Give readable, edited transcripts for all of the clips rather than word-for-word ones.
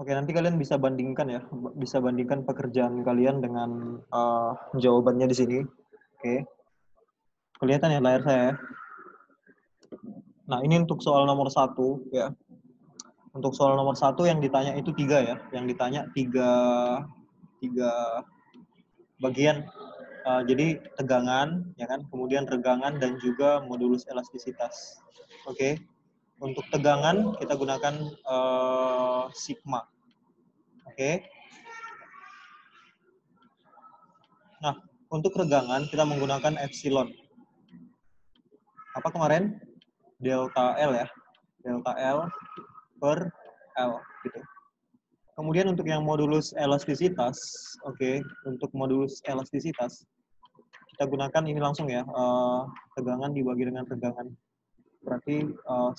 Oke, nanti kalian bisa bandingkan ya, bisa bandingkan pekerjaan kalian dengan jawabannya di sini. Oke, kelihatan ya layar saya. Nah, ini untuk soal nomor 1 ya. Untuk soal nomor 1 yang ditanya itu 3 ya, yang ditanya tiga bagian. Jadi tegangan, ya kan, kemudian regangan dan juga modulus elastisitas. Oke, untuk tegangan kita gunakan sigma. Oke. Nah, untuk regangan kita menggunakan epsilon. Apa kemarin? Delta L ya, delta L per L gitu. Kemudian untuk yang modulus elastisitas, oke, untuk modulus elastisitas kita gunakan ini langsung ya, tegangan dibagi dengan regangan. Berarti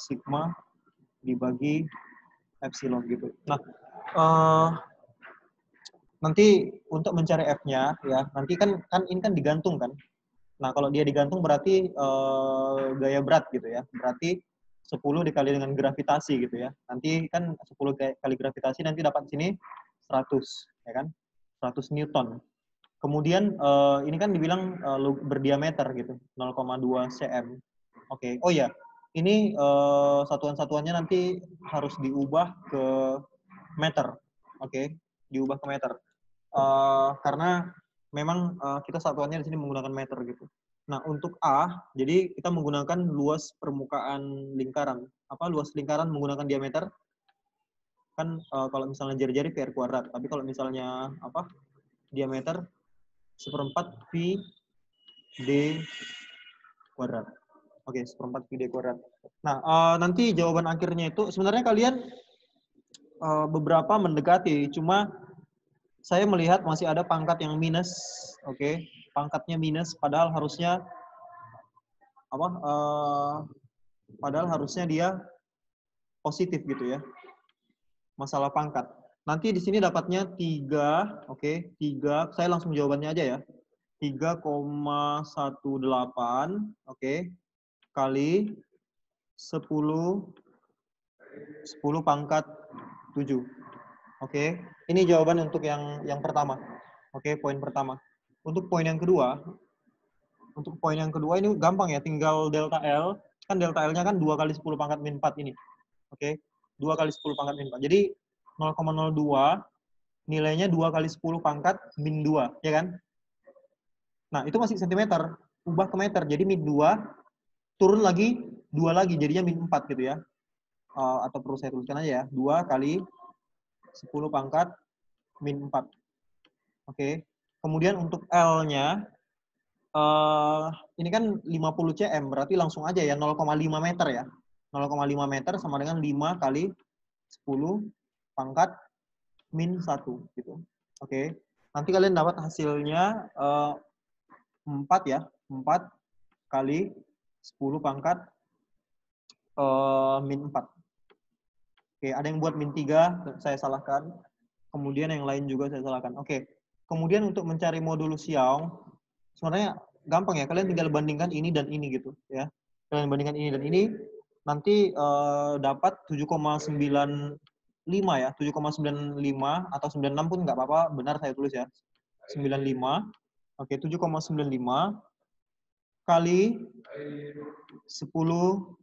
sigma dibagi epsilon gitu. Nah, nanti untuk mencari F-nya ya, nanti kan ini kan digantung kan. Nah, kalau dia digantung berarti gaya berat gitu ya. Berarti 10 dikali dengan gravitasi gitu ya. Nanti kan 10 kali gravitasi nanti dapat sini 100 ya kan. 100 Newton. Kemudian ini kan dibilang berdiameter gitu, 0,2 cm. Oke. Oh ya, ini satuan-satuannya nanti harus diubah ke meter. Oke, diubah ke meter. Karena memang kita satuannya di sini menggunakan meter gitu. Nah, untuk A, jadi kita menggunakan luas permukaan lingkaran. Apa luas lingkaran menggunakan diameter? Kan kalau misalnya jari-jari PR kuadrat, tapi kalau misalnya apa? Diameter 1/4 pi d kuadrat. Oke, 1/4 pi d kuadrat. Nah, nanti jawaban akhirnya itu sebenarnya kalian beberapa mendekati, cuma saya melihat masih ada pangkat yang minus, oke, pangkatnya minus, padahal harusnya apa? Padahal harusnya dia positif gitu ya, masalah pangkat. Nanti di sini dapatnya 3, oke, 3, saya langsung jawabannya aja ya, 3,18, oke, kali 10 pangkat 7. Oke, ini jawaban untuk yang pertama. Oke, poin pertama. Untuk poin yang kedua, ini gampang ya, tinggal delta L. Kan delta L-nya kan 2 kali 10 pangkat min 4 ini. Oke, 2 kali 10 pangkat min 4. Jadi 0,02 nilainya 2 kali 10 pangkat min 2, ya kan? Nah, itu masih cm. Ubah ke meter. Jadi min 2, turun lagi, 2 lagi, jadinya min 4 gitu ya. Atau perlu saya tuliskan aja ya, 2 kali 10 pangkat min 4. Oke. Kemudian untuk L-nya, ini kan 50 cm, berarti langsung aja ya, 0,5 meter ya. 0,5 meter sama dengan 5 kali 10 pangkat min 1 gitu. Oke. Nanti kalian dapat hasilnya 4 ya. 4 kali 10 pangkat min 4. Oke, ada yang buat min 3, saya salahkan. Kemudian yang lain juga saya salahkan. Oke. Kemudian untuk mencari modulus Young, sebenarnya gampang ya. Kalian tinggal bandingkan ini dan ini gitu ya. Kalian bandingkan ini dan ini, nanti dapat 7,95 ya. 7,95 atau 96 pun nggak apa-apa. Benar saya tulis ya. 95. Oke, 7,95 kali 10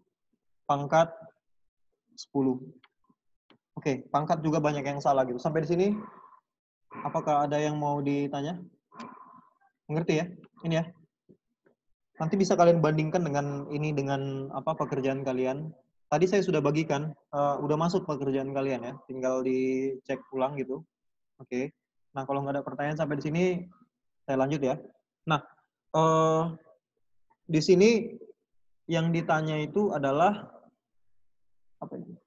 pangkat 10. Oke, pangkat juga banyak yang salah gitu. Sampai di sini, apakah ada yang mau ditanya? Mengerti ya? Ini ya. Nanti bisa kalian bandingkan dengan ini, dengan apa pekerjaan kalian. Tadi saya sudah bagikan, udah masuk pekerjaan kalian ya. Tinggal dicek ulang gitu. Oke. Nah, kalau nggak ada pertanyaan sampai di sini, saya lanjut ya. Nah, di sini yang ditanya itu adalah apa ini?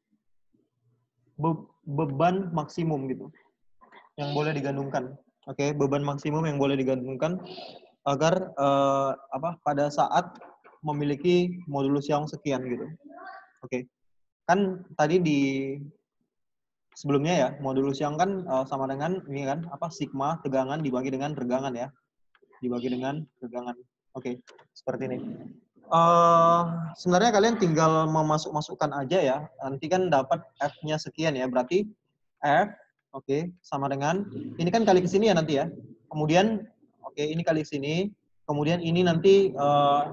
Beban maksimum gitu yang boleh digantungkan. Oke, beban maksimum yang boleh digantungkan agar pada saat memiliki modulus Young sekian gitu. Oke. Kan tadi di sebelumnya ya, modulus Young kan sama dengan ini kan sigma tegangan dibagi dengan regangan ya. Dibagi dengan regangan. Oke, seperti ini. Sebenarnya kalian tinggal memasukkan aja ya. Nanti kan dapat F-nya sekian ya. Berarti F Oke, sama dengan ini kan kali ke sini ya nanti ya. Kemudian oke, ini kali ke sini. Kemudian ini nanti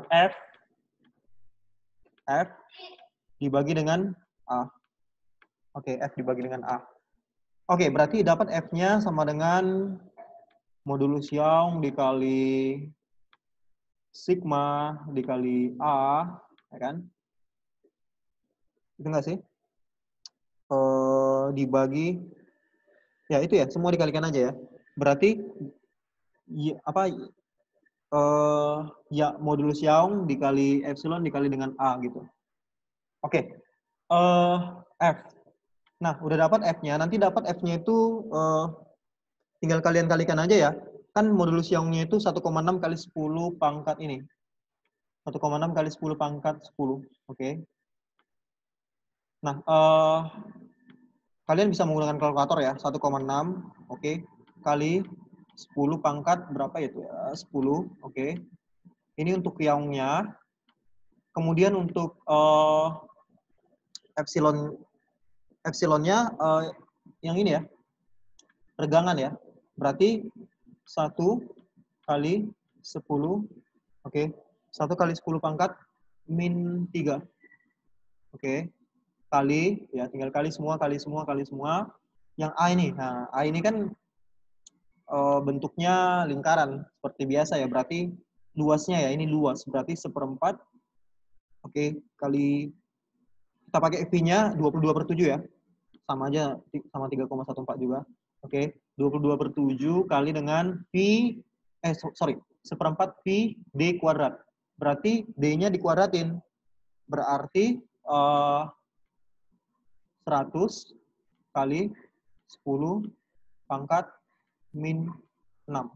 F dibagi dengan A. Oke, F dibagi dengan A. Oke, berarti dapat F-nya sama dengan modulus Young dikali sigma dikali A, ya kan? Itu enggak sih? Dibagi, ya itu ya, semua dikalikan aja ya. Berarti ya modulus Young dikali epsilon dikali dengan A gitu. Oke, F. Nah, udah dapat F-nya. Nanti dapat F-nya itu tinggal kalian kalikan aja ya. Kan modulus Young-nya itu 1,6 kali 10 pangkat ini. 1,6 kali 10 pangkat 10. Oke. Nah, kalian bisa menggunakan kalkulator ya. 1,6, oke, kali 10 pangkat berapa itu ya? 10, oke. Ini untuk Young-nya. Kemudian untuk epsilonnya yang ini ya, regangan ya. Berarti 1 kali 10, oke. 1 kali 10 pangkat min 3. Oke. Kali, ya tinggal kali semua. Yang A ini, nah A ini kan bentuknya lingkaran seperti biasa ya, berarti luasnya ya, ini luas, berarti 1/4, oke, kali, kita pakai V-nya 22/7 ya, sama aja, sama 3,14 juga, oke, 22/7 kali dengan V, 1/4 V D kuadrat, berarti D-nya dikuadratin, berarti 100 kali 10 pangkat min 6.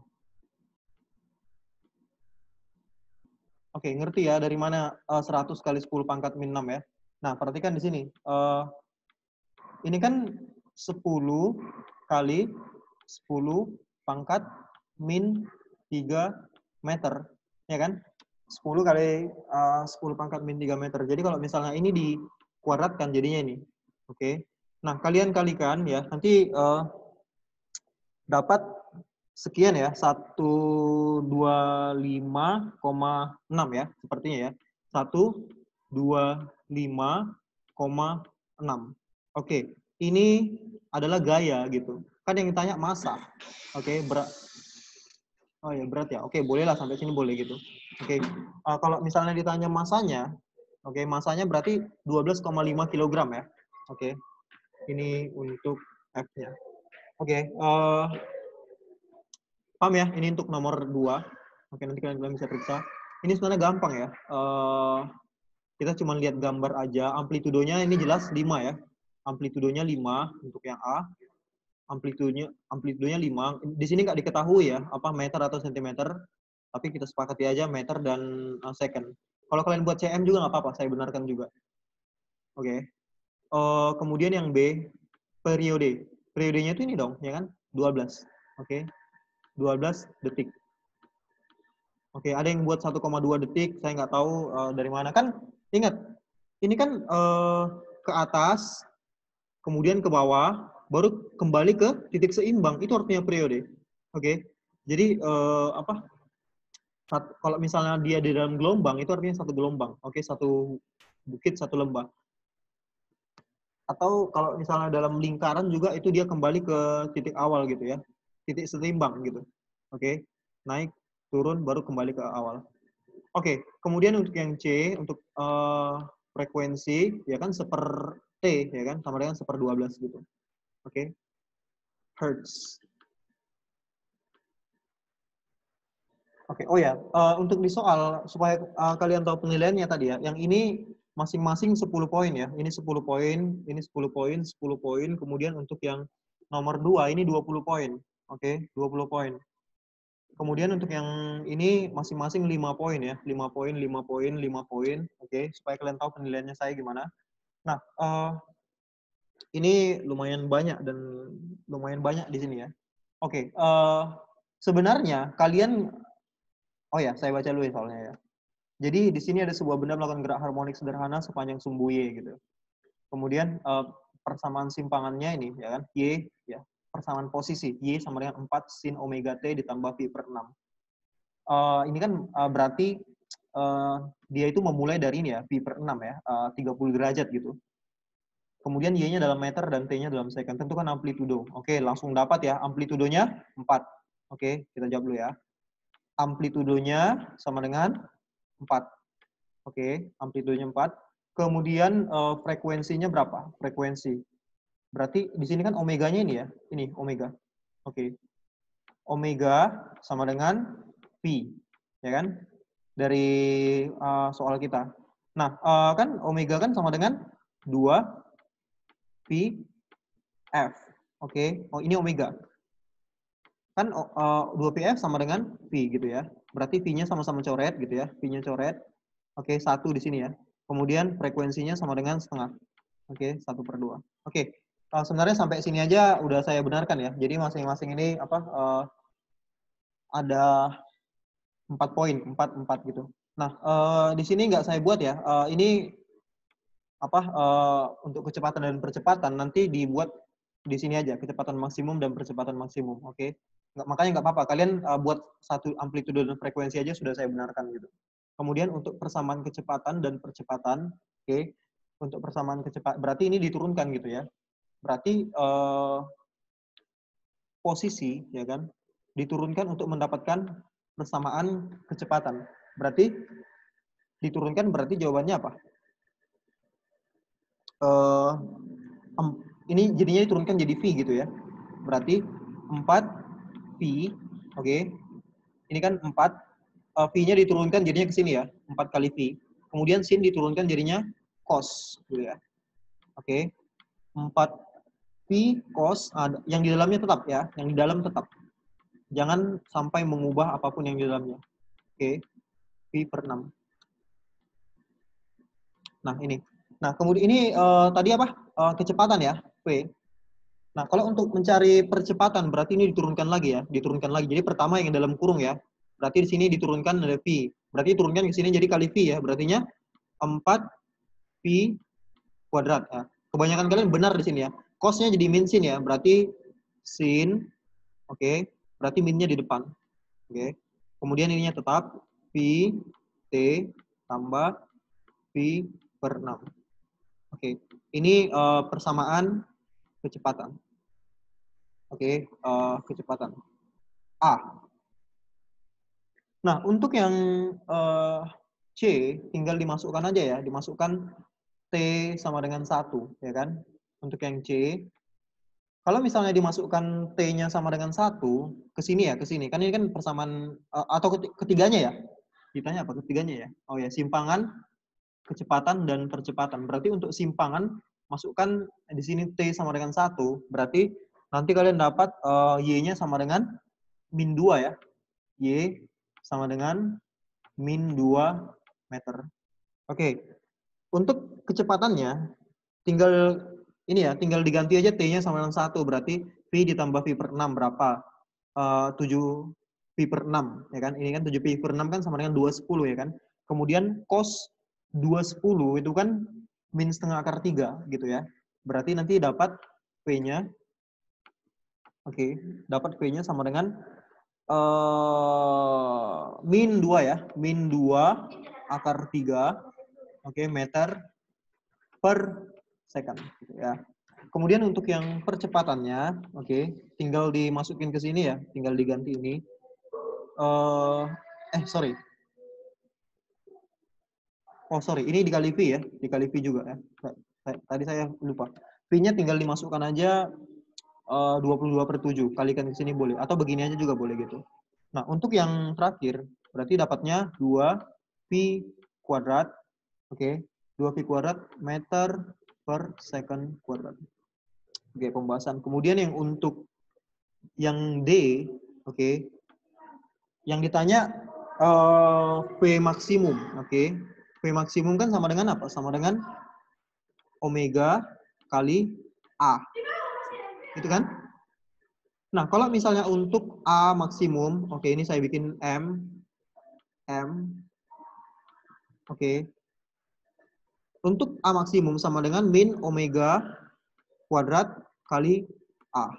Oke, ngerti ya dari mana 100 kali 10 pangkat min 6 ya. Nah, perhatikan di sini. Ini kan 10 kali 10 pangkat min 3 meter. Ya kan? 10 kali 10 pangkat min 3 meter. Jadi kalau misalnya ini dikuadratkan jadinya ini. Oke. Nah, kalian kalikan ya. Nanti dapat sekian ya, 125,6 ya, sepertinya ya. 125,6. Oke, ini adalah gaya gitu. Kan yang ditanya massa. Oke, berat. Oh ya, berat ya. Oke, bolehlah sampai sini boleh gitu. Oke. Kalau misalnya ditanya massanya, oke, massanya berarti 12,5 kg ya. Oke. Ini untuk F-nya. Oke, paham ya? Ini untuk nomor 2. Oke, nanti kalian bisa periksa. Ini sebenarnya gampang ya. Kita cuma lihat gambar aja. Amplitudonya ini jelas 5 ya. Amplitudonya 5 untuk yang A. Amplitudonya 5. Di sini nggak diketahui ya, apa meter atau sentimeter. Tapi kita sepakati aja meter dan second. Kalau kalian buat cm juga nggak apa-apa, saya benarkan juga. Oke. Kemudian yang B, periode. Periodenya itu ini dong, ya kan? 12. Oke. 12 detik. Oke, ada yang buat 1,2 detik, saya nggak tahu dari mana. Kan ingat, ini kan ke atas, kemudian ke bawah, baru kembali ke titik seimbang. Itu artinya periode. Oke, jadi kalau misalnya dia di dalam gelombang, itu artinya satu gelombang. Oke, satu bukit, satu lembah. Atau kalau misalnya dalam lingkaran juga, itu dia kembali ke titik awal gitu ya. Titik seimbang gitu. Oke, naik, turun, baru kembali ke awal. Oke, kemudian untuk yang C, untuk frekuensi, ya kan, seper T, ya kan, sama dengan 1/12 gitu. Oke, Hertz. Oke, oh ya, untuk di soal, supaya kalian tahu penilaiannya tadi ya, yang ini masing-masing 10 poin ya, ini 10 poin, ini 10 poin, 10 poin, kemudian untuk yang nomor 2, ini 20 poin. Oke, 20 poin. Kemudian untuk yang ini masing-masing 5 poin ya. 5 poin, 5 poin, 5 poin. Oke, supaya kalian tahu penilaiannya saya gimana. Nah, ini lumayan banyak dan lumayan banyak di sini ya. Oke, sebenarnya kalian, oh ya, saya baca dulu ya soalnya ya. Jadi di sini ada sebuah benda melakukan gerak harmonik sederhana sepanjang sumbu Y gitu. Kemudian persamaan simpangannya ini ya kan, Y ya. persamaan posisi. Y sama dengan 4 sin omega T ditambah V per 6. Ini kan berarti dia itu memulai dari ini ya, V per 6 ya, 30 derajat gitu. Kemudian Y-nya dalam meter dan T-nya dalam second. Tentukan amplitudo. Oke, langsung dapat ya. Amplitudonya 4. Oke, kita jawab dulu ya. Amplitudonya sama dengan 4. Oke, amplitudonya 4. Kemudian frekuensinya berapa? Frekuensi. Berarti di sini kan omeganya ini ya. Ini omega. Oke. Omega sama dengan V. Ya kan? Dari soal kita. Nah, kan omega kan sama dengan 2 V F. Oke. Oh, ini omega. Kan 2PF sama dengan V gitu ya. Berarti V-nya sama-sama coret gitu ya. V-nya coret. Oke, 1 di sini ya. Kemudian frekuensinya sama dengan setengah. Oke, 1/2. Oke. Sebenarnya sampai sini aja udah saya benarkan ya. Jadi masing-masing ini ada 4 poin, 4 gitu. Nah, di sini nggak saya buat ya. Ini untuk kecepatan dan percepatan nanti dibuat di sini aja, kecepatan maksimum dan percepatan maksimum. Oke. Makanya nggak apa-apa, kalian buat satu amplitudo dan frekuensi aja sudah saya benarkan gitu. Kemudian untuk persamaan kecepatan dan percepatan, oke. Untuk persamaan kecepatan, berarti ini diturunkan gitu ya. Berarti posisi, ya kan, diturunkan untuk mendapatkan persamaan kecepatan. Berarti diturunkan berarti jawabannya apa? Ini jadinya diturunkan jadi V gitu ya. Berarti 4 V, oke. Ini kan 4, V-nya diturunkan jadinya ke sini ya, 4 kali V. Kemudian sin diturunkan jadinya cos gitu ya. Oke. 4 V cos, yang di dalamnya tetap ya, yang di dalam tetap. Jangan sampai mengubah apapun yang di dalamnya. Oke. V per 6. Nah, ini. Nah, kemudian ini tadi apa? Kecepatan ya, V. Nah, kalau untuk mencari percepatan berarti ini diturunkan lagi ya, diturunkan lagi. Jadi pertama yang dalam kurung ya. Berarti di sini diturunkan ada V. Berarti diturunkan ke sini jadi kali V ya. Berartinya 4 V kuadrat ya. Kebanyakan kalian benar di sini ya. Cos-nya jadi min sin ya. Berarti sin, oke. Berarti minnya di depan. Oke. Kemudian ininya tetap V T tambah V per 6. Oke. Ini persamaan kecepatan. Oke, kecepatan. A. Nah, untuk yang C, tinggal dimasukkan aja ya. Dimasukkan T sama dengan 1, ya kan? Untuk yang C, kalau misalnya dimasukkan T-nya sama dengan 1, ke sini ya, ke sini. Kan ini kan persamaan, atau ketiganya ya? Ditanya apa? Ketiganya ya? Oh ya, simpangan, kecepatan, dan percepatan. Berarti untuk simpangan, masukkan di sini T sama dengan 1, berarti nanti kalian dapat Y-nya sama dengan min 2 ya. Y sama dengan min 2 meter. Oke. Untuk kecepatannya, tinggal ini ya, tinggal diganti aja T-nya sama dengan 1. Berarti V ditambah V per 6 berapa? 7 V per 6, ya kan? Ini kan 7 V per 6 kan sama dengan 2/10 ya kan? Kemudian cos 2/10 itu kan min setengah akar 3 gitu ya. Berarti nanti dapat V-nya, oke, dapat V-nya sama dengan min 2 ya, min 2 akar 3, oke, meter per second gitu ya. Kemudian untuk yang percepatannya, oke, tinggal dimasukin ke sini ya, tinggal diganti ini. Sorry. Oh, sorry, ini dikali V ya, dikali V juga ya. Tadi saya lupa. V-nya tinggal dimasukkan aja 22/7, kalikan ke sini boleh, atau begini aja juga boleh gitu. Nah, untuk yang terakhir, berarti dapatnya 2V kuadrat, oke, 2V kuadrat meter per second kuadrat. Oke, pembahasan. Kemudian yang untuk yang D, oke, yang ditanya V maksimum, oke. V maksimum kan sama dengan apa? Sama dengan omega kali A. Itu kan? Nah, kalau misalnya untuk A maksimum, oke, ini saya bikin M, oke. Untuk A maksimum sama dengan min omega kuadrat kali A.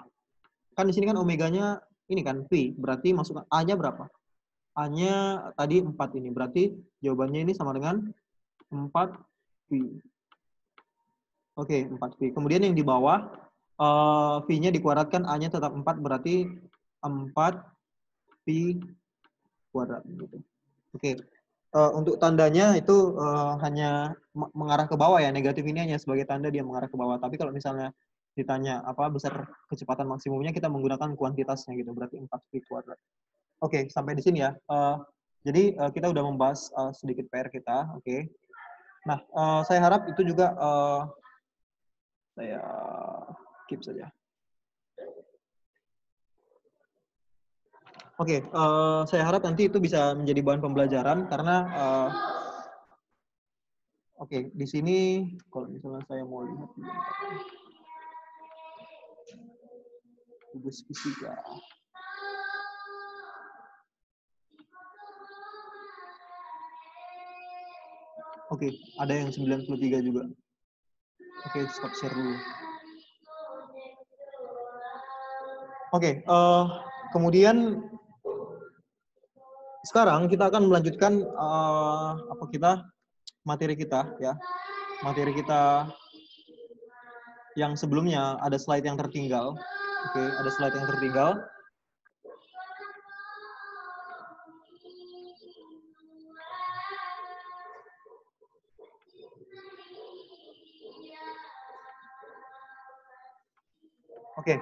kan di sini kan omeganya ini kan V, berarti masukkan A-nya berapa? A-nya tadi 4 ini, berarti jawabannya ini sama dengan 4V. Oke, 4V. Kemudian yang di bawah, V-nya dikuadratkan, A-nya tetap 4, berarti 4V kuadrat. Gitu. Oke, untuk tandanya itu hanya mengarah ke bawah ya, negatif ini hanya sebagai tanda dia mengarah ke bawah. Tapi kalau misalnya ditanya apa besar kecepatan maksimumnya, kita menggunakan kuantitasnya gitu, berarti 4V kuadrat. Oke, sampai di sini ya. Jadi kita udah membahas sedikit PR kita, oke. Nah, saya harap itu juga saya keep saja. Oke, saya harap nanti itu bisa menjadi bahan pembelajaran karena oke, di sini kalau misalnya saya mau lihat tugas fisika. Oke, ada yang 93 juga. Oke, stop share dulu. Oke, kemudian sekarang kita akan melanjutkan materi kita ya. Materi kita yang sebelumnya ada slide yang tertinggal. Oke, ada slide yang tertinggal. Oke,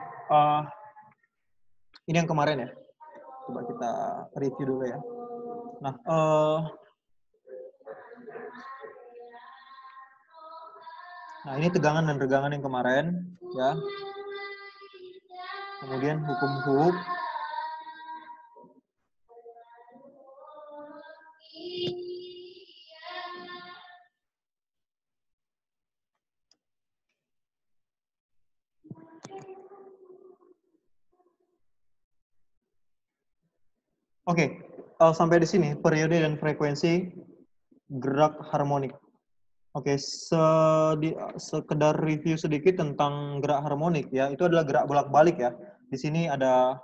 ini yang kemarin ya. Coba kita review dulu ya. Nah, ini tegangan dan regangan yang kemarin ya. Kemudian hukum Hooke. Oke, sampai di sini periode dan frekuensi gerak harmonik. Oke, sekedar review sedikit tentang gerak harmonik ya. Itu adalah gerak bolak-balik ya. Di sini ada,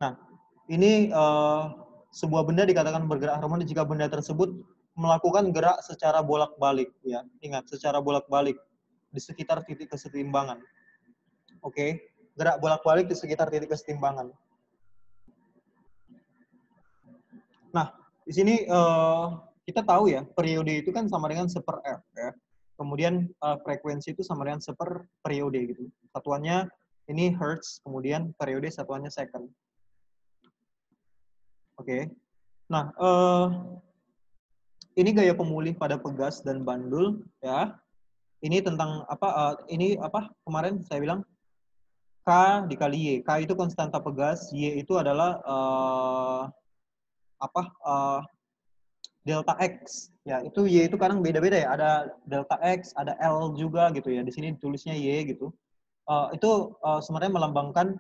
nah ini sebuah benda dikatakan bergerak harmonik jika benda tersebut melakukan gerak secara bolak-balik ya. Ingat, secara bolak-balik di sekitar titik kesetimbangan. Oke, gerak bolak-balik di sekitar titik kesetimbangan. Nah, di sini kita tahu ya, periode itu kan sama dengan seper F ya. Kemudian frekuensi itu sama dengan seper periode gitu. Satuannya ini hertz, kemudian periode satuannya second. Oke. Nah, ini gaya pemulih pada pegas dan bandul ya. Ini tentang apa? Ini apa? Kemarin saya bilang K dikali Y. K itu konstanta pegas, Y itu adalah delta X. Ya, itu Y itu kadang beda-beda ya. Ada delta X, ada L juga gitu ya. Di sini tulisnya Y gitu. Itu sebenarnya melambangkan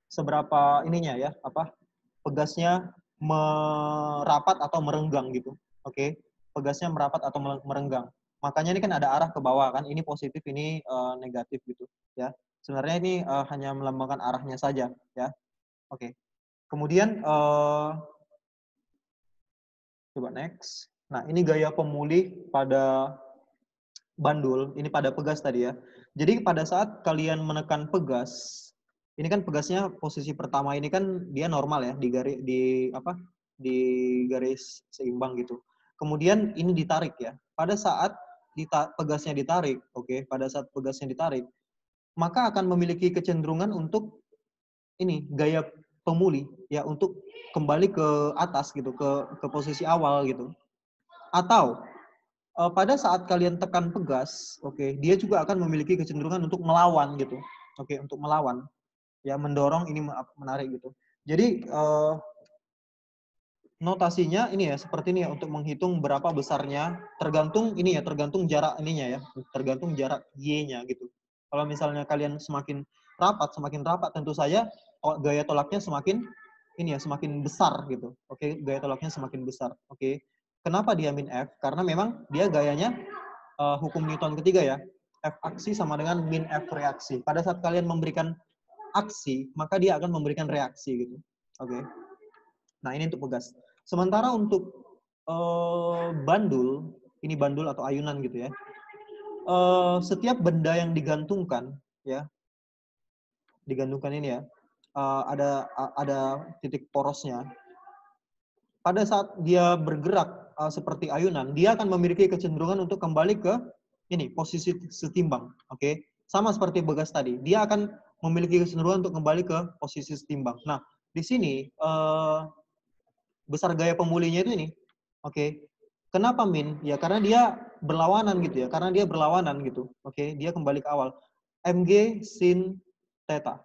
seberapa ininya ya, pegasnya merapat atau merenggang gitu. Oke. Pegasnya merapat atau merenggang. Makanya ini kan ada arah ke bawah kan. Ini positif, ini negatif gitu ya. Sebenarnya ini hanya melambangkan arahnya saja ya. Oke. Kemudian coba next. Nah, ini gaya pemulih pada bandul, ini pada pegas tadi ya. Jadi pada saat kalian menekan pegas, ini kan pegasnya posisi pertama ini kan dia normal ya, di garis seimbang gitu. Kemudian ini ditarik ya. Pada saat pegasnya ditarik, oke, pada saat pegasnya ditarik, maka akan memiliki kecenderungan untuk ini gaya pemulih ya, untuk kembali ke atas gitu, ke posisi awal gitu. Atau pada saat kalian tekan pegas, oke, dia juga akan memiliki kecenderungan untuk melawan gitu. Oke, untuk melawan. Ya, mendorong ini menarik gitu. Jadi notasinya ini ya seperti ini ya, untuk menghitung berapa besarnya, tergantung ini ya, tergantung jarak ininya ya, tergantung jarak Y-nya gitu. Kalau misalnya kalian semakin rapat tentu saja gaya tolaknya semakin ini ya, semakin besar gitu. Oke, gaya tolaknya semakin besar. Oke. Kenapa dia min F? Karena memang dia gayanya hukum Newton ketiga ya. F aksi sama dengan min F reaksi. Pada saat kalian memberikan aksi, maka dia akan memberikan reaksi gitu. Oke. Nah, ini untuk pegas. Sementara untuk bandul, ini bandul atau ayunan gitu ya. Setiap benda yang digantungkan ya, digantungkan ini ya, ada titik porosnya. Pada saat dia bergerak seperti ayunan, dia akan memiliki kecenderungan untuk kembali ke ini posisi setimbang. Oke, sama seperti begas tadi, dia akan memiliki kecenderungan untuk kembali ke posisi setimbang. Nah, di sini besar gaya pemulihnya itu ini. Oke, kenapa min? Ya karena dia berlawanan gitu ya, karena dia berlawanan gitu. Oke, dia kembali ke awal. Mg sin theta.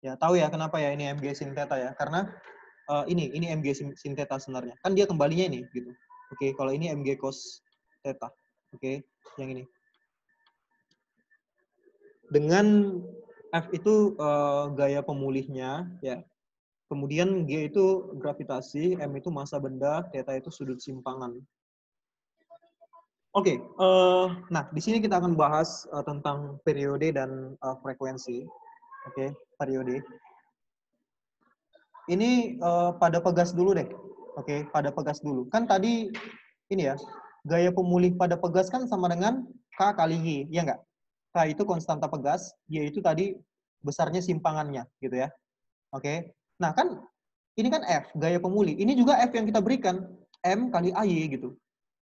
Ya, tahu ya kenapa ya ini Mg sin theta ya? Karena ini Mg sin theta sebenarnya. Kan dia kembalinya ini gitu. Oke, kalau ini Mg cos theta. Oke, yang ini. Dengan F itu gaya pemulihnya ya. Kemudian G itu gravitasi, M itu massa benda, theta itu sudut simpangan. Oke, nah di sini kita akan bahas tentang periode dan frekuensi. Oke, periode. Ini pada pegas dulu deh. Oke, pada pegas dulu. Kan tadi ini ya, gaya pemulih pada pegas kan sama dengan K kali Y, ya nggak? K itu konstanta pegas, Y itu tadi besarnya simpangannya, gitu ya. Oke. Nah kan, ini kan F, gaya pemulih. Ini juga F yang kita berikan, M kali AY gitu.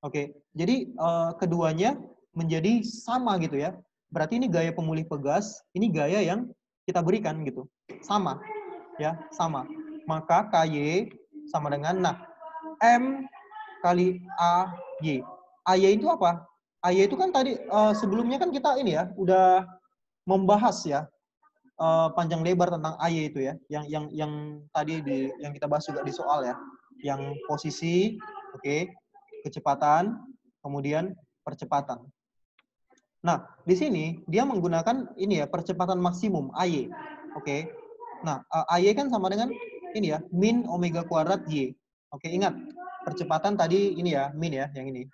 Oke, jadi keduanya menjadi sama gitu ya. Berarti ini gaya pemulih pegas, ini gaya yang kita berikan gitu. Sama, ya, sama. Maka KY sama dengan, nah, M kali AY. AY itu apa? AY itu kan tadi, sebelumnya kan kita ini ya, udah membahas ya, panjang lebar tentang AY itu ya, yang tadi yang kita bahas juga di soal ya, yang posisi, oke, kecepatan, kemudian percepatan. Nah, di sini dia menggunakan ini ya, percepatan maksimum AY, oke. Nah, AY kan sama dengan ini ya, min omega kuadrat Y. Oke, ingat percepatan tadi ini ya, min ya, yang ini.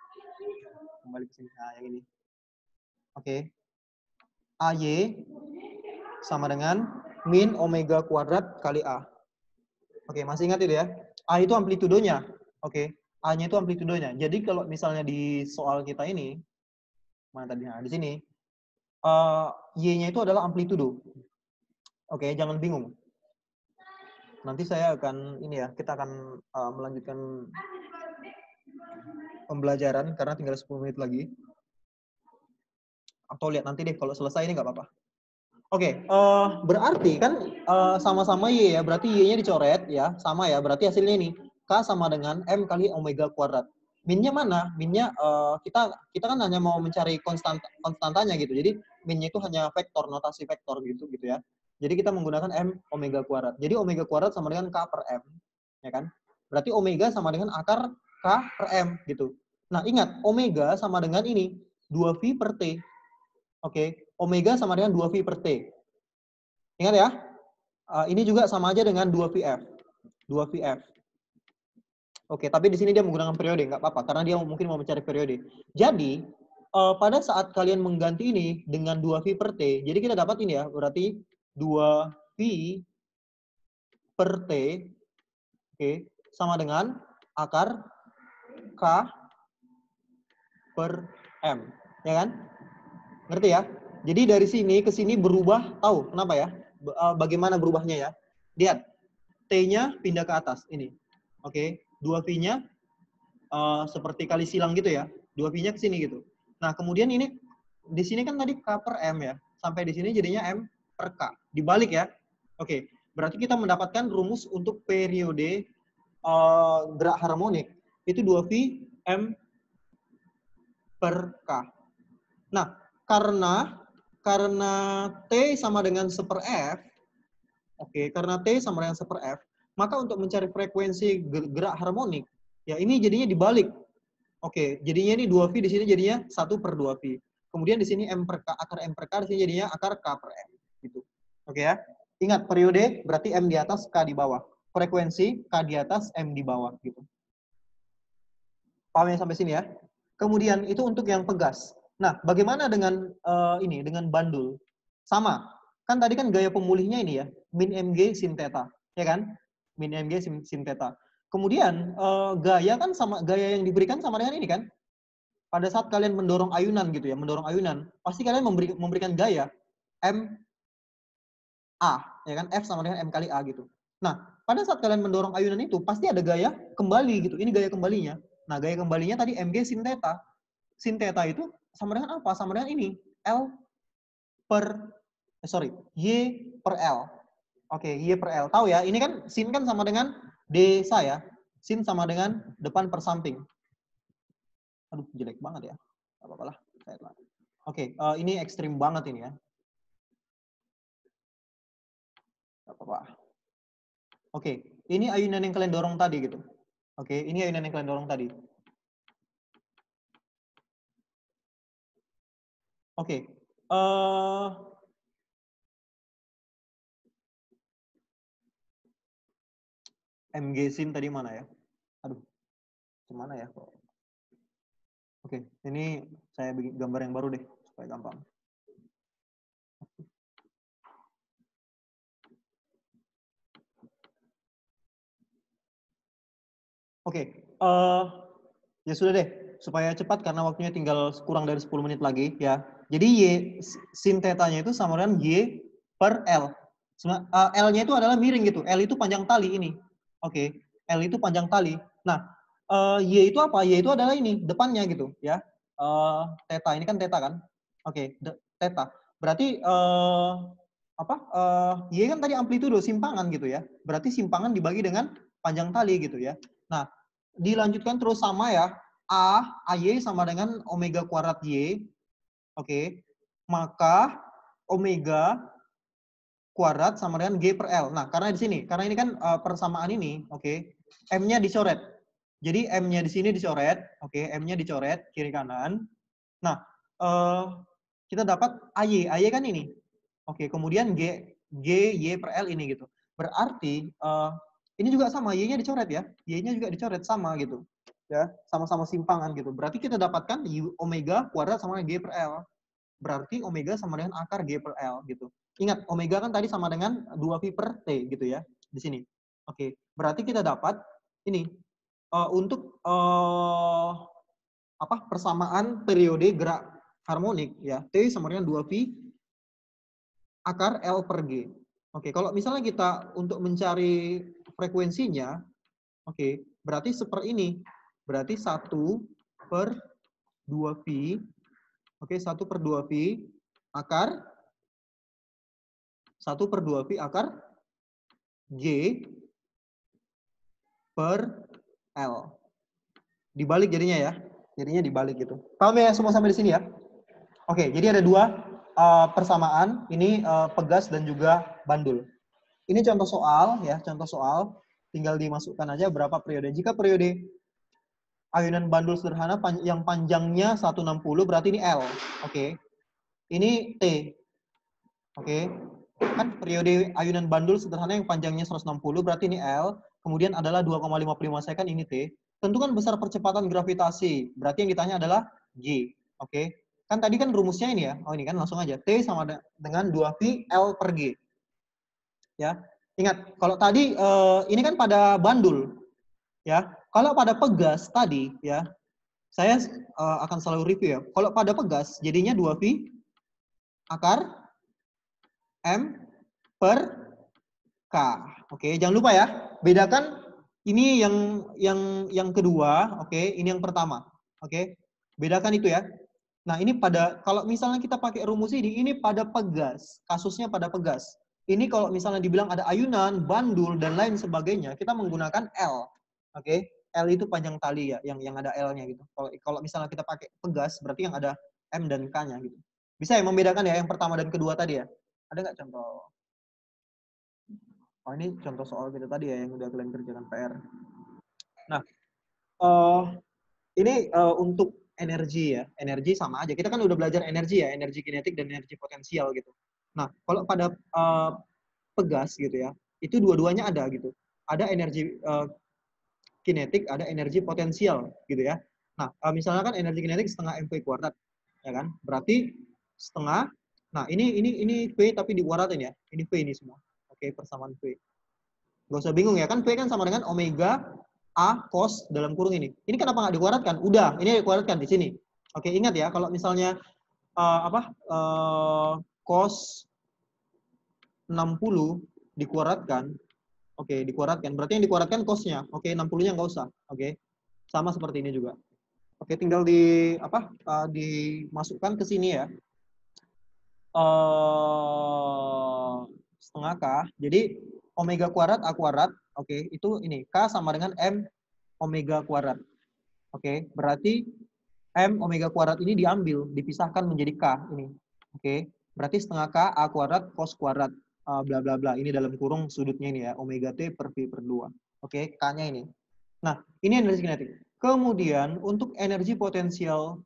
Kembali ke sini, nah yang ini. Oke. AY sama dengan min omega kuadrat kali A. Oke, masih ingat itu ya? A itu amplitudonya. Oke, A-nya itu amplitudonya. Jadi kalau misalnya di soal kita ini, mana tadi? Nah, di sini, Y-nya itu adalah amplitudo. Oke, jangan bingung. Nanti saya akan, ini ya, kita akan melanjutkan pembelajaran karena tinggal 10 menit lagi. Atau lihat nanti deh, kalau selesai ini nggak apa-apa. Oke, berarti kan sama-sama Y ya, berarti Y-nya dicoret ya, sama ya, berarti hasilnya ini K sama dengan M kali omega kuadrat. Minnya mana? Minnya kita kan hanya mau mencari konstantanya gitu, jadi minnya itu hanya vektor, notasi vektor gitu ya. Jadi kita menggunakan M omega kuadrat. Jadi omega kuadrat sama dengan K per M, ya kan? Berarti omega sama dengan akar K per M gitu. Nah ingat, omega sama dengan ini, 2V per T. Oke, omega sama dengan 2V per T. Ingat ya, ini juga sama aja dengan 2VF. 2VF. Oke, tapi di sini dia menggunakan periode, nggak apa-apa, karena dia mungkin mau mencari periode. Jadi, pada saat kalian mengganti ini dengan 2V per T, jadi kita dapat ini ya, berarti 2V per T, oke, sama dengan akar K per M. Ya kan? Ngerti ya? Jadi dari sini ke sini berubah, tahu kenapa ya? Bagaimana berubahnya ya? Lihat, T-nya pindah ke atas, ini. Oke, 2V-nya seperti kali silang gitu ya. 2V-nya ke sini gitu. Nah, kemudian ini, di sini kan tadi K per M ya. Sampai di sini jadinya M per K. Dibalik ya. Oke, berarti kita mendapatkan rumus untuk periode gerak harmonik. Itu 2V M per K. Nah, karena T sama dengan 1/F, oke, karena T sama dengan 1/F, maka untuk mencari frekuensi gerak harmonik, ya ini jadinya dibalik. Oke, jadinya ini 2V di sini jadinya 1/2V. Kemudian di sini M per K, akar M per K, di sini jadinya akar K per M. Gitu. Oke ya. Ingat, periode berarti M di atas, K di bawah. Frekuensi, K di atas, M di bawah. Gitu. Paham ya sampai sini ya? Kemudian itu untuk yang pegas. Nah, bagaimana dengan ini, dengan bandul? Sama. kan tadi kan gaya pemulihnya ini ya, min mg sin theta, ya kan? Min mg sin theta. Kemudian gaya kan sama gaya yang diberikan sama dengan ini kan? Pada saat kalian mendorong ayunan gitu ya, mendorong ayunan, pasti kalian memberikan gaya m a, ya kan? F sama dengan m kali a gitu. Nah, pada saat kalian mendorong ayunan itu pasti ada gaya kembali gitu. Ini gaya kembalinya. Nah, gaya kembalinya tadi mg sin theta. Sin theta itu sama dengan apa? Sama dengan ini, L per Y per L. Oke, Y per L. Tahu ya, ini kan sin kan sama dengan D saya. Sin sama dengan depan per samping. Aduh, jelek banget ya. Gak apa-apa lah. Oke, ini ekstrim banget ini ya. Gak apa-apa. Oke, ini ayunan yang kalian dorong tadi gitu. Oke, ini ayunan yang kalian dorong tadi. Oke. MG sin tadi mana ya? Aduh, kemana ya? Oke, ini saya bikin gambar yang baru deh, supaya gampang. Oke, ya sudah deh, supaya cepat karena waktunya tinggal kurang dari 10 menit lagi ya. Jadi Y sin theta-nya itu sama dengan Y per L. L-nya itu adalah miring gitu. L itu panjang tali ini. Oke, L itu panjang tali. Nah, Y itu apa? Y itu adalah ini, depannya gitu ya. Theta, ini kan theta kan? Oke, theta. Berarti Y kan tadi amplitudo, simpangan gitu ya. Berarti simpangan dibagi dengan panjang tali gitu ya. Nah, dilanjutkan terus sama ya. AY sama dengan omega kuadrat Y. Oke. Maka omega kuadrat sama dengan G per L. Nah, karena di sini, karena ini kan persamaan ini, oke. M-nya dicoret. Jadi M-nya di sini dicoret, oke. M-nya dicoret kiri kanan. Nah, kita dapat AY. AY kan ini. Oke, kemudian Y per L ini gitu. Berarti ini juga sama, Y-nya dicoret ya. Y-nya juga dicoret sama gitu. Ya, sama-sama simpangan gitu. Berarti kita dapatkan omega kuadrat sama dengan G per L. Berarti omega sama dengan akar G per L gitu. Ingat, omega kan tadi sama dengan 2V per T gitu ya. Di sini. Oke, berarti kita dapat ini. Untuk persamaan periode gerak harmonik ya. T sama dengan 2V akar L per G. Oke, kalau misalnya kita untuk mencari frekuensinya, oke, berarti seperti ini. Berarti 1 per 2V, oke, 1 per 2V akar 1 per 2V akar G per L. Dibalik jadinya ya. Jadinya dibalik gitu. Paham ya semua sampai di sini ya? Oke, jadi ada dua persamaan. Ini pegas dan juga bandul. Ini contoh soal ya, contoh soal. Tinggal dimasukkan aja berapa periode. Jika periode ayunan bandul sederhana yang panjangnya 160 berarti ini L. Oke. Ini T. Oke. Kan periode ayunan bandul sederhana yang panjangnya 160 berarti ini L. Kemudian adalah 2,55 second ini T. Tentukan besar percepatan gravitasi. Berarti yang ditanya adalah G. Oke. Kan tadi kan rumusnya ini ya. Oh ini kan langsung aja. T sama dengan 2V L per G. Ya. Ingat, kalau tadi ini kan pada bandul. Ya. Kalau pada pegas tadi ya, saya akan selalu review ya. Kalau pada pegas jadinya 2V akar M per K. Oke, jangan lupa ya. Bedakan ini yang kedua, oke, ini yang pertama. Oke. Bedakan itu ya. Nah, ini pada kalau misalnya kita pakai rumus ini pada pegas, kasusnya pada pegas. Ini kalau misalnya dibilang ada ayunan, bandul dan lain sebagainya, kita menggunakan L. Oke. L itu panjang tali ya, yang ada L-nya gitu. Kalau misalnya kita pakai pegas, berarti yang ada M dan K-nya gitu. Bisa ya membedakan ya yang pertama dan kedua tadi ya? Ada nggak contoh? Oh, ini contoh soal kita tadi ya yang udah kalian kerjakan PR. Nah, ini untuk energi ya. Energi sama aja. Kita kan udah belajar energi ya, energi kinetik dan energi potensial gitu. Nah, kalau pada pegas gitu ya, itu dua-duanya ada gitu. Ada energi kinetik, ada energi potensial gitu ya. Nah, misalnya kan energi kinetik setengah mv kuadrat, ya kan? Berarti setengah Nah, ini V tapi dikuaratin ya. Ini V ini semua. Oke, persamaan V. Gak usah bingung ya, kan V kan sama dengan omega A cos dalam kurung ini. Ini kenapa nggak dikuaratkan? Udah, ini dikuaratkan di sini. Oke, ingat ya, kalau misalnya cos 60 dikuaratkan, oke, dikuaratkan. Berarti yang dikuaratkan cosnya. Oke, 60-nya nggak usah. Oke, sama seperti ini juga. Oke, tinggal dimasukkan ke sini ya. Setengah K. Jadi omega kuadrat A kuadrat, oke, itu ini K sama dengan M omega kuadrat. Oke, berarti M omega kuadrat ini diambil, dipisahkan menjadi K ini. Oke, berarti setengah K A kuadrat cos kuadrat bla bla bla. Ini dalam kurung sudutnya ini ya, omega T per V per 2. Oke, K-nya ini. Nah, ini energi kinetik. Kemudian untuk energi potensial,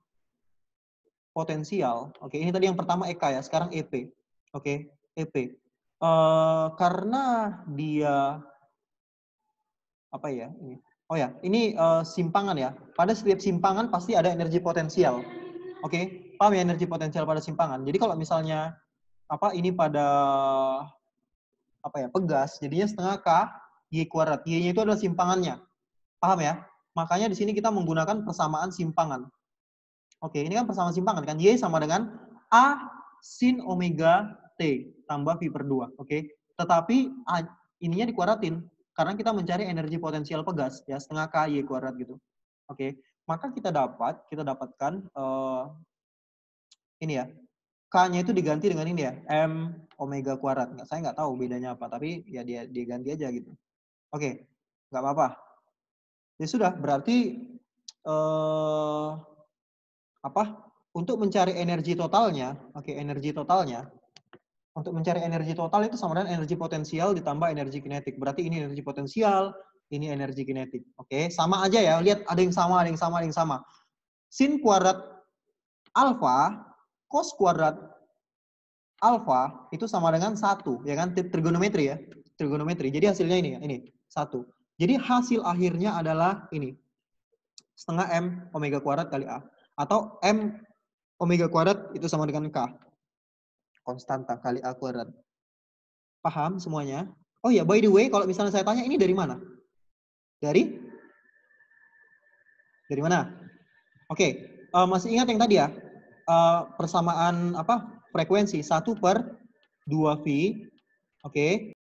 oke, ini tadi yang pertama EK ya, sekarang EP. Oke, EP. Karena dia apa ya ini? Oh ya, ini simpangan ya. Pada setiap simpangan pasti ada energi potensial. Oke, paham ya energi potensial pada simpangan. Jadi kalau misalnya apa ini pada apa ya pegas, jadinya setengah K Y kuadrat. Y-nya itu adalah simpangannya. Paham ya? Makanya di sini kita menggunakan persamaan simpangan. Oke, ini kan persamaan simpangan kan. Y sama dengan A sin omega T tambah V per 2. Oke, tetapi ininya dikuadratin karena kita mencari energi potensial pegas ya, setengah K Y kuadrat gitu. Oke, maka kita dapatkan ini ya, K-nya itu diganti dengan ini ya, M omega kuadrat. Saya nggak tahu bedanya apa, tapi ya dia diganti aja gitu. Oke, nggak apa-apa. Ya sudah, berarti apa? Untuk mencari energi totalnya, oke, energi totalnya. Untuk mencari energi total itu sama dengan energi potensial ditambah energi kinetik. Berarti ini energi potensial, ini energi kinetik. Oke, sama aja ya. Lihat ada yang sama, ada yang sama, ada yang sama. Sin kuadrat alfa, cos kuadrat alfa itu sama dengan 1, ya kan? Trigonometri ya. Trigonometri. Jadi hasilnya ini ya, ini 1. Jadi hasil akhirnya adalah ini. Setengah M omega kuadrat kali A. Atau M omega kuadrat itu sama dengan K. Konstanta kali A kuadrat. Paham semuanya? Oh ya, by the way, kalau misalnya saya tanya ini dari mana? Dari mana? Oke, masih ingat yang tadi ya? Persamaan apa? Frekuensi 1/2V. Oke.